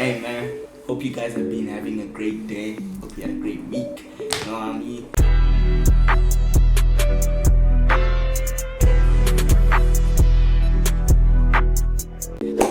Hey man, hope you guys have been having a great day. Hope you had a great week. You know what I mean?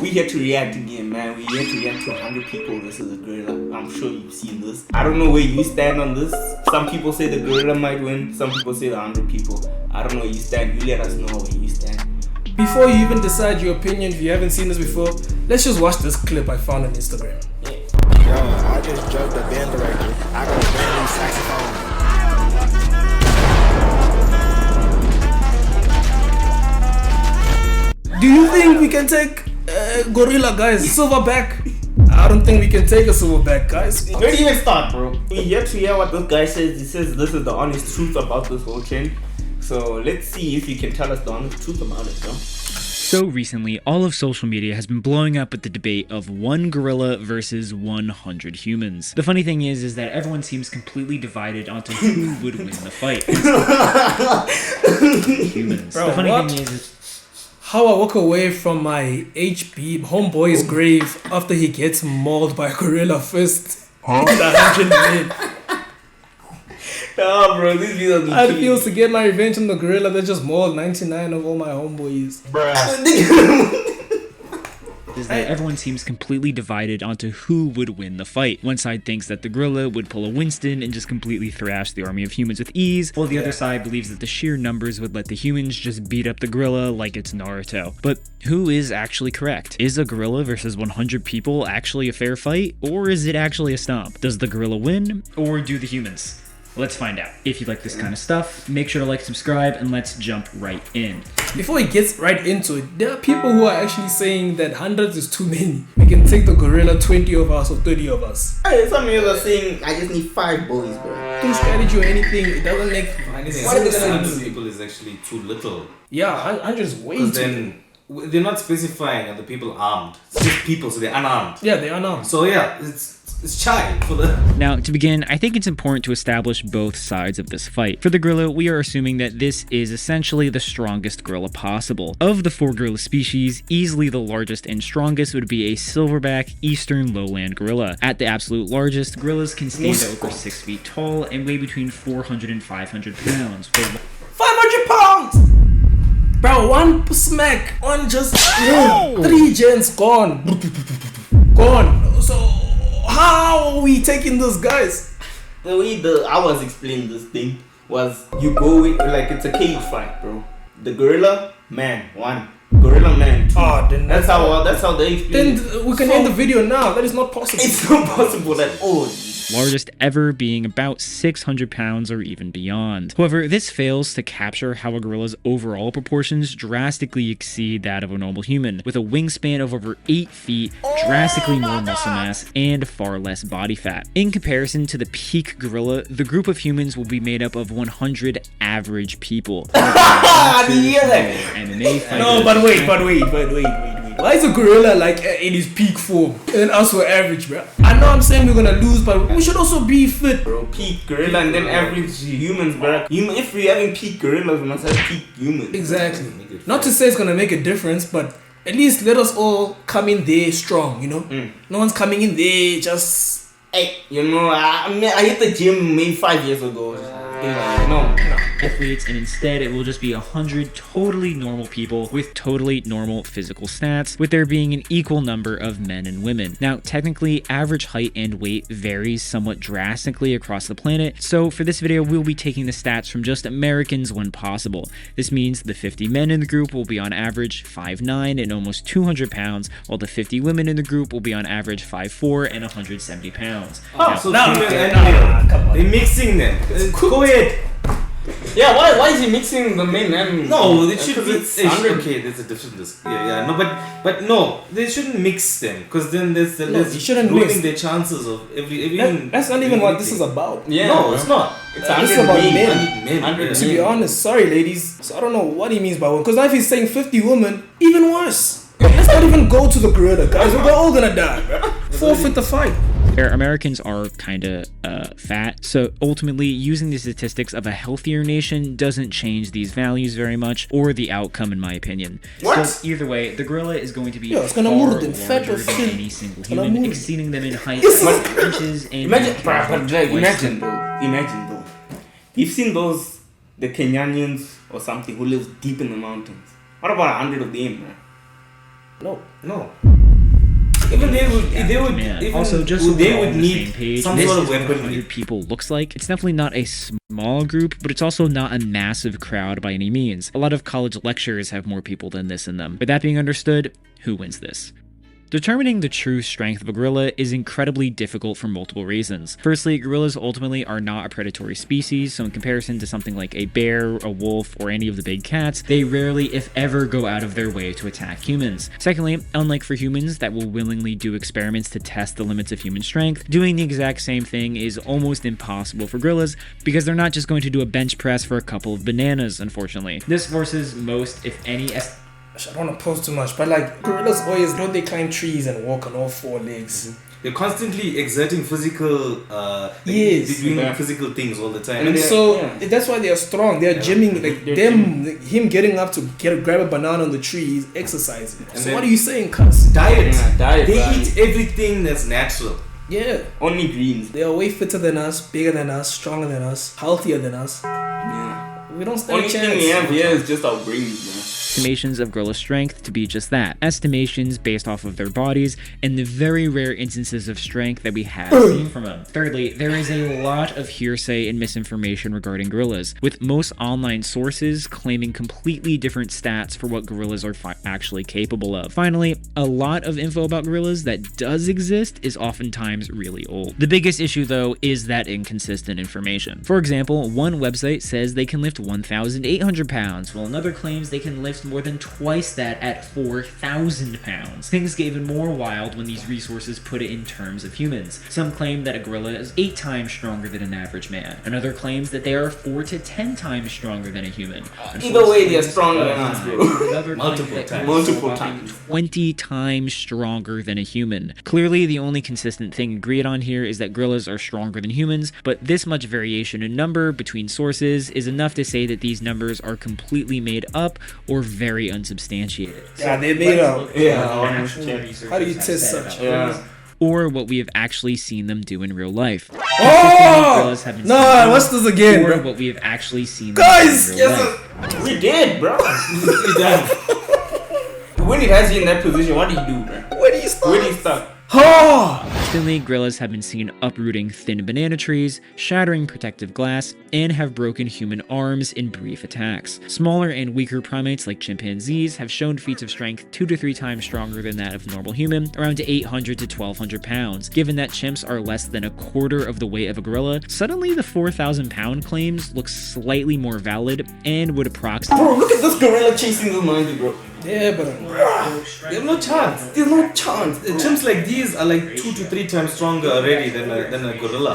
We here to react again, man. We here to react to 100 people versus a gorilla. I'm sure you've seen this. I don't know where you stand on this. Some people say the gorilla might win. Some people say the 100 people. I don't know where you stand. You let us know where you stand. Before you even decide your opinion, if you haven't seen this before, let's just watch this clip I found on Instagram. Yo, I just drugged the band director. I got a brand new saxophone. Do you think we can take gorilla, guys? Silverback? I don't think we can take a silverback, guys. Where do you even start, bro? We yet to hear what this guy says. He says this is the honest truth about this whole trend. So let's see if you can tell us the honest truth about it, bro. So recently, all of social media has been blowing up with the debate of one gorilla versus 100 humans. The funny thing is that everyone seems completely divided onto who would win the fight. Humans. Bro, the funny what? thing is How I walk away from my HB homeboy's grave after he gets mauled by a gorilla first. Huh? 100 men. Oh, bro, these videos How it feels to get my revenge on the gorilla that just mauled 99 of all my homeboys. is that everyone seems completely divided onto who would win the fight. One side thinks that the gorilla would pull a Winston and just completely thrash the army of humans with ease, while the other side believes that the sheer numbers would let the humans just beat up the gorilla like it's Naruto. But who is actually correct? Is a gorilla versus 100 people actually a fair fight, or is it actually a stomp? Does the gorilla win, or do the humans? Let's find out. If you like this kind of stuff, make sure to like, subscribe, and let's jump right in. Before he gets right into it, there are people who are actually saying that hundreds is too many. We can take the gorilla, 20 of us or 30 of us. Hey, some people are saying I just need 5 boys, bro. Through strategy or anything, it doesn't make Anything. what is 100 people is actually too little. Yeah, 100 is way too. Because then they're not specifying are the people armed. It's just people, so they're unarmed. Yeah, they are now. So yeah, it's shy for the... Now, to begin, I think it's important to establish both sides of this fight. For the gorilla, we are assuming that this is essentially the strongest gorilla possible. Of the 4 gorilla species, easily the largest and strongest would be a silverback eastern lowland gorilla. At the absolute largest, gorillas can stand at over 6 feet tall and weigh between 400 and 500 pounds. 500 pounds! Bro, one smack, one just 3 gens gone. Gone. So how are we taking those guys? The way I was explaining this thing was you go with like it's a cage fight, bro. The gorilla man 1, gorilla man 2. Oh, then that's how they explain. Then we can end the video now. That is not possible. It's not possible at all. Largest ever being about 600 pounds or even beyond. However, this fails to capture how a gorilla's overall proportions drastically exceed that of a normal human, with a wingspan of over 8 feet, drastically more muscle mass, and far less body fat. In comparison to the peak gorilla, the group of humans will be made up of 100 average people. MMA fighters. No, but wait. Why is a gorilla like in his peak form and us were average, bro? I know I'm saying we're gonna lose, but we should also be fit, bro. Peak gorilla and then average humans, bro. If we're having peak gorillas, we must have peak humans. Exactly. Not to say it's gonna make a difference, but at least let us all come in there strong, you know? No one's coming in there just... Hey, you know, I hit the gym maybe 5 years ago. No. Athletes, and instead it will just be 100 totally normal people with totally normal physical stats, with there being an equal number of men and women. Now, technically, average height and weight varies somewhat drastically across the planet, so for this video, we'll be taking the stats from just Americans when possible. This means the 50 men in the group will be on average 5'9" and almost 200 pounds, while the 50 women in the group will be on average 5'4" and 170 pounds. Oh, so they're mixing them. Go ahead. Yeah, why is he mixing the men and... No, it should be... Okay, there's a difference. Yeah, no, but no, they shouldn't mix them, because then there's you shouldn't ruining mix. their chances of That's not even what this is about. Yeah, no, it's not. It's This is about men. Men. To be honest, sorry ladies. So I don't know what he means by one. Because now if he's saying 50 women, even worse. Let's Let's not even go to the gorilla, guys. We're all gonna die, bro. Forfeit the fight. Americans are kind of fat, so ultimately using the statistics of a healthier nation doesn't change these values very much or the outcome in my opinion. What? So either way, the gorilla is going to be It's gonna far move larger than fat or than thin. any single It's gonna human, move. exceeding them in height Yes. by inches and Imagine though. You've seen the Kenyans or something who live deep in the mountains. What about 100 of them, man? No. Even they would Man. even Also, just would- so they we're all would on the need same page, some this sort of is what weaponry. 100 people looks like. It's definitely not a small group, but it's also not a massive crowd by any means. A lot of college lectures have more people than this in them. With that being understood, who wins this? Determining the true strength of a gorilla is incredibly difficult for multiple reasons. Firstly, gorillas ultimately are not a predatory species, so in comparison to something like a bear, a wolf, or any of the big cats, they rarely, if ever, go out of their way to attack humans. Secondly, unlike for humans that will willingly do experiments to test the limits of human strength, doing the exact same thing is almost impossible for gorillas because they're not just going to do a bench press for a couple of bananas, unfortunately. This forces most, if any, I don't want to post too much, but like gorillas always don't they climb trees and walk on all four legs. They're constantly exerting physical. Yes. They're doing Yeah. physical things all the time. And And so Yeah. that's why they are strong. They are gymming, like They're him getting up to grab a banana on the tree is exercising. And So then- what are you saying, cuz? diet. Yeah, diet, They right. eat everything that's natural. Yeah, Only greens. they are way fitter than us, bigger than us, stronger than us, healthier than us. Yeah. We don't stand Only a thing we have chance. here is just our brains, man. estimations of gorilla strength to be just that, estimations based off of their bodies and the very rare instances of strength that we have seen from them. Thirdly, there is a lot of hearsay and misinformation regarding gorillas, with most online sources claiming completely different stats for what gorillas are actually capable of. Finally, a lot of info about gorillas that does exist is oftentimes really old. The biggest issue though is that inconsistent information. For example, one website says they can lift 1,800 pounds, while another claims they can lift more than twice that at 4,000 pounds. Things get even more wild when these resources put it in terms of humans. Some claim that a gorilla is 8 times stronger than an average man. Another claims that they are 4 to 10 times stronger than a human. Either way, they're stronger than us, bro. Another Multiple claims that times. gorillas are Multiple whopping times. 20 times stronger than a human. Clearly, the only consistent thing agreed on here is that gorillas are stronger than humans, but this much variation in number between sources is enough to say that these numbers are completely made up or very unsubstantiated. Yeah, they made up. Yeah. How do you test such? Yeah. Or what we have actually seen them do in real life. Oh! Gorillas have been No, seen what's this again, or bro? what we have actually seen Guys, them do in real yes, life. We did, bro. We done. When it has you in that position, what do you do, bro? Where do you start? Where do you start? Oh! Recently, gorillas have been seen uprooting thin banana trees, shattering protective glass, and have broken human arms in brief attacks. Smaller and weaker primates like chimpanzees have shown feats of strength 2 to 3 times stronger than that of normal human, around 800 to 1,200 pounds. Given that chimps are less than a quarter of the weight of a gorilla, suddenly the 4,000 pound claims look slightly more valid and would approximate. Bro, look at this gorilla chasing the monkey, bro. Yeah, but There's no chance. There's no chance. Chimps like these are like 2 to 3 times stronger already than a gorilla.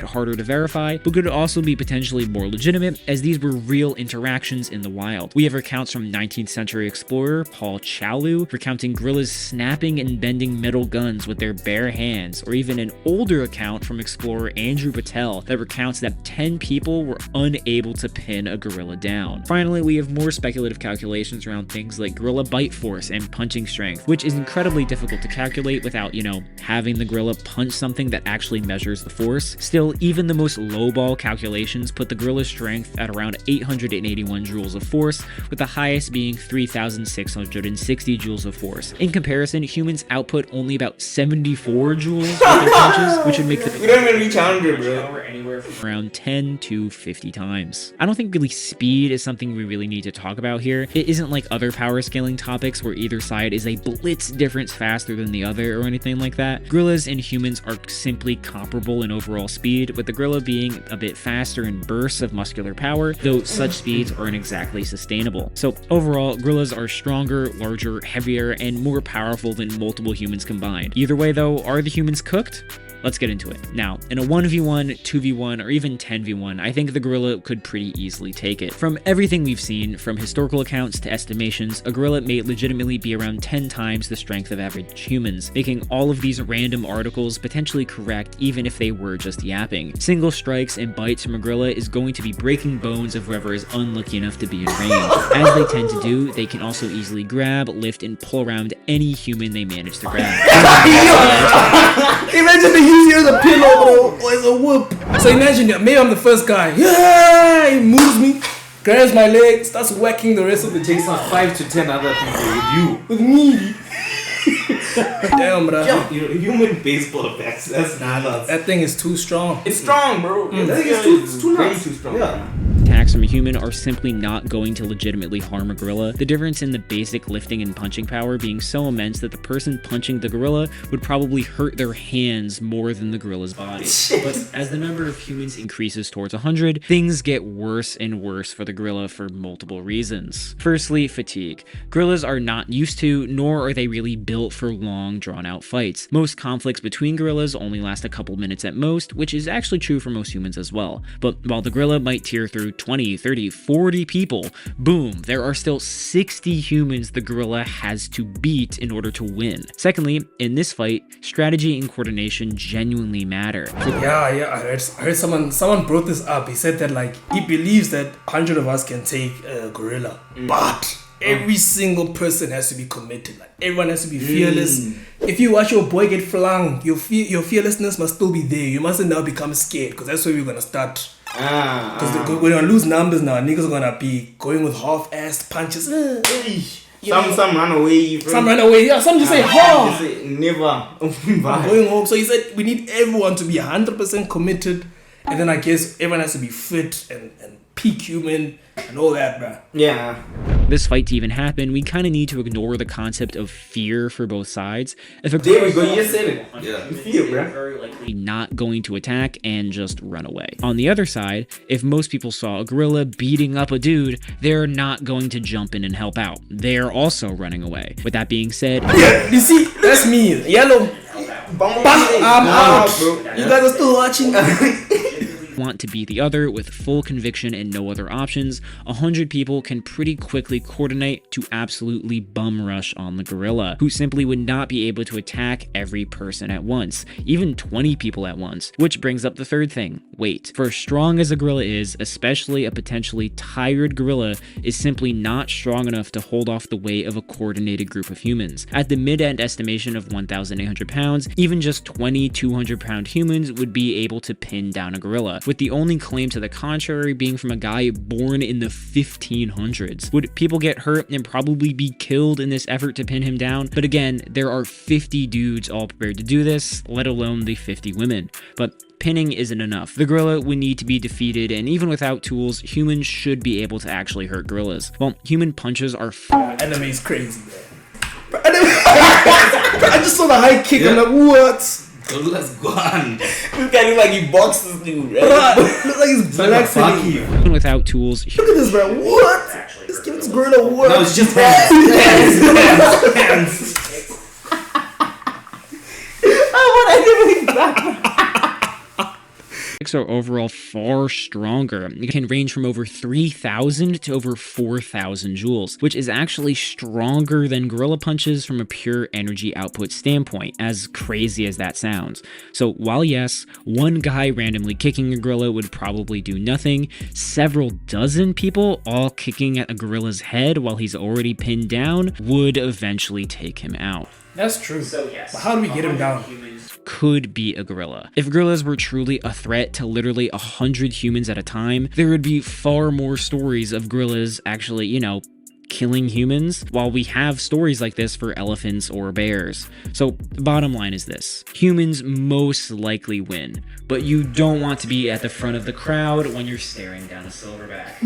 Harder to verify, but could also be potentially more legitimate, as these were real interactions in the wild. We have accounts from 19th century explorer Paul Chalu recounting gorillas snapping and bending metal guns with their bare hands, or even an older account from explorer Andrew Patel that recounts that 10 people were unable to pin a gorilla down. Finally, we have more speculative calculations around things like gorilla bite force and punching strength, which is incredibly difficult to calculate without, having the gorilla punch something that actually measures the force. Still, even the most lowball calculations put the gorilla's strength at around 881 joules of force, with the highest being 3,660 joules of force. In comparison, humans output only about 74 joules with their punches, which would make We the don't even reach 100, bro. power anywhere from around 10 to 50 times. I don't think really speed is something we really need to talk about here. It isn't like other power scaling topics where either side is a blitz difference faster than the other or anything like that. Gorillas and humans are simply comparable in overall speed, with the gorilla being a bit faster in bursts of muscular power, though such speeds aren't exactly sustainable. So overall, gorillas are stronger, larger, heavier, and more powerful than multiple humans combined. Either way though, are the humans cooked? let's get into it. Now, in a 1v1, 2v1, or even 10v1, I think the gorilla could pretty easily take it. From everything we've seen, from historical accounts to estimations, a gorilla may legitimately be around 10 times the strength of average humans, making all of these random articles potentially correct even if they were just yapping. Single strikes and bites from a gorilla is going to be breaking bones of whoever is unlucky enough to be in range. As they tend to do, they can also easily grab, lift, and pull around any human they manage to grab. Imagine they use you as a pillow or as a whoop. So imagine that maybe I'm the first guy. Yeah, he moves me, grabs my leg, starts whacking the rest of the Takes out 5 to 10 other people with me. Damn, bro. with you. Human baseball bats. That's nuts. That thing is too strong. It's strong, bro. I think it's too way nuts. too strong. Yeah. Attacks from a human are simply not going to legitimately harm a gorilla, the difference in the basic lifting and punching power being so immense that the person punching the gorilla would probably hurt their hands more than the gorilla's body. But as the number of humans increases towards 100, things get worse and worse for the gorilla for multiple reasons. Firstly, fatigue. Gorillas are not used to, nor are they really built for long, drawn-out fights. Most conflicts between gorillas only last a couple minutes at most, which is actually true for most humans as well. But while the gorilla might tear through 20, 30, 40 people, boom, there are still 60 humans the gorilla has to beat in order to win. Secondly, in this fight, strategy and coordination genuinely matter. Yeah, I heard someone brought this up. He said that like he believes that 100 of us can take a gorilla, but every single person has to be committed. Like everyone has to be fearless. If you watch your boy get flung, your fearlessness must still be there. You mustn't now become scared, because that's where we're gonna start. Because we're gonna lose numbers now. Niggas are gonna be going with half-assed punches. Some run away. Some run away. Yeah, some just say, "Ha!" Just say, never. I'm going home. So he said we need everyone to be 100% committed, and then I guess everyone has to be fit and peak human and all that, bruh. Yeah. This fight to even happen, we kind of need to ignore the concept of fear for both sides. If a There we go. You just said it. Yeah. Fear, bro. very likely not going to attack and just run away. On the other side, if most people saw a gorilla beating up a dude, they're not going to jump in and help out. They're also running away. With that being said, Yeah, you see, that's me. Yellow. I'm out. bro. You guys are still watching. want to beat the other with full conviction and no other options, 100 people can pretty quickly coordinate to absolutely bum rush on the gorilla, who simply would not be able to attack every person at once, even 20 people at once. Which brings up the third thing, weight. For as strong as a gorilla is, especially a potentially tired gorilla is simply not strong enough to hold off the weight of a coordinated group of humans. At the mid-end estimation of 1,800 pounds, even just 20 200-pound humans would be able to pin down a gorilla, with the only claim to the contrary being from a guy born in the 1500s. Would people get hurt and probably be killed in this effort to pin him down? But again, there are 50 dudes all prepared to do this, let alone the 50 women. But pinning isn't enough. The gorilla would need to be defeated, and even without tools, humans should be able to actually hurt gorillas. Well, human punches are Anime is crazy, bro. I just saw the high kick. I'm like, what? Gorilla's gone. This guy look like he boxes dude, right? Look like he's black. even without tools. Look at this, bro. What? This kid's gorilla what? No, it's just hands. Hands. Are overall far stronger. It can range from over 3,000 to over 4,000 joules, which is actually stronger than gorilla punches from a pure energy output standpoint, as crazy as that sounds. So while yes, one guy randomly kicking a gorilla would probably do nothing, several dozen people all kicking at a gorilla's head while he's already pinned down would eventually take him out. That's true. So yes, but how do we get him down? Could be a gorilla. If gorillas were truly a threat to literally 100 humans at a time, there would be far more stories of gorillas actually, killing humans, while we have stories like this for elephants or bears. So bottom line is this: humans most likely win, but you don't want to be at the front of the crowd when you're staring down a silverback.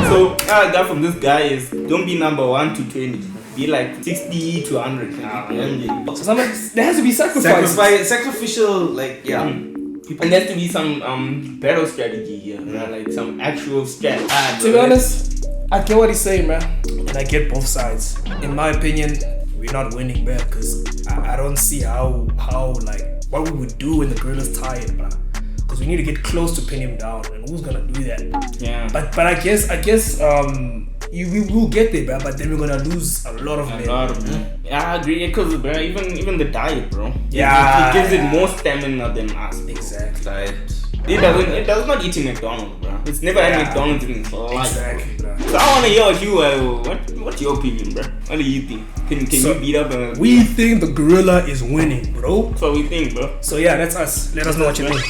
So what I got from this guy is don't be number 1 to 20. Be like 60 to 100. So there has to be sacrifice. Sacrificial, And there has to be some battle strategy here, like some actual strategy. To be honest, I get what he's saying, man, and I get both sides. In my opinion, we're not winning, man, because I don't see how like what we would do when the gorilla's tired, bruh. Because we need to get close to pin him down, and who's gonna do that? Yeah. But I guess we will get there, bro. But then we're gonna lose a lot of men. Yeah, I agree. Because bro, even the diet, bro. Yeah. It gives it more stamina than us. Bro. Exactly. Diet. It does not eat in McDonald's, bro. It's never had McDonald's in its life. Exactly, bro. So I wanna hear what's your opinion, bro? What do you think? Can you beat up? We think the gorilla is winning, bro. That's what we think, bro. So yeah, that's us. Let us know what you think.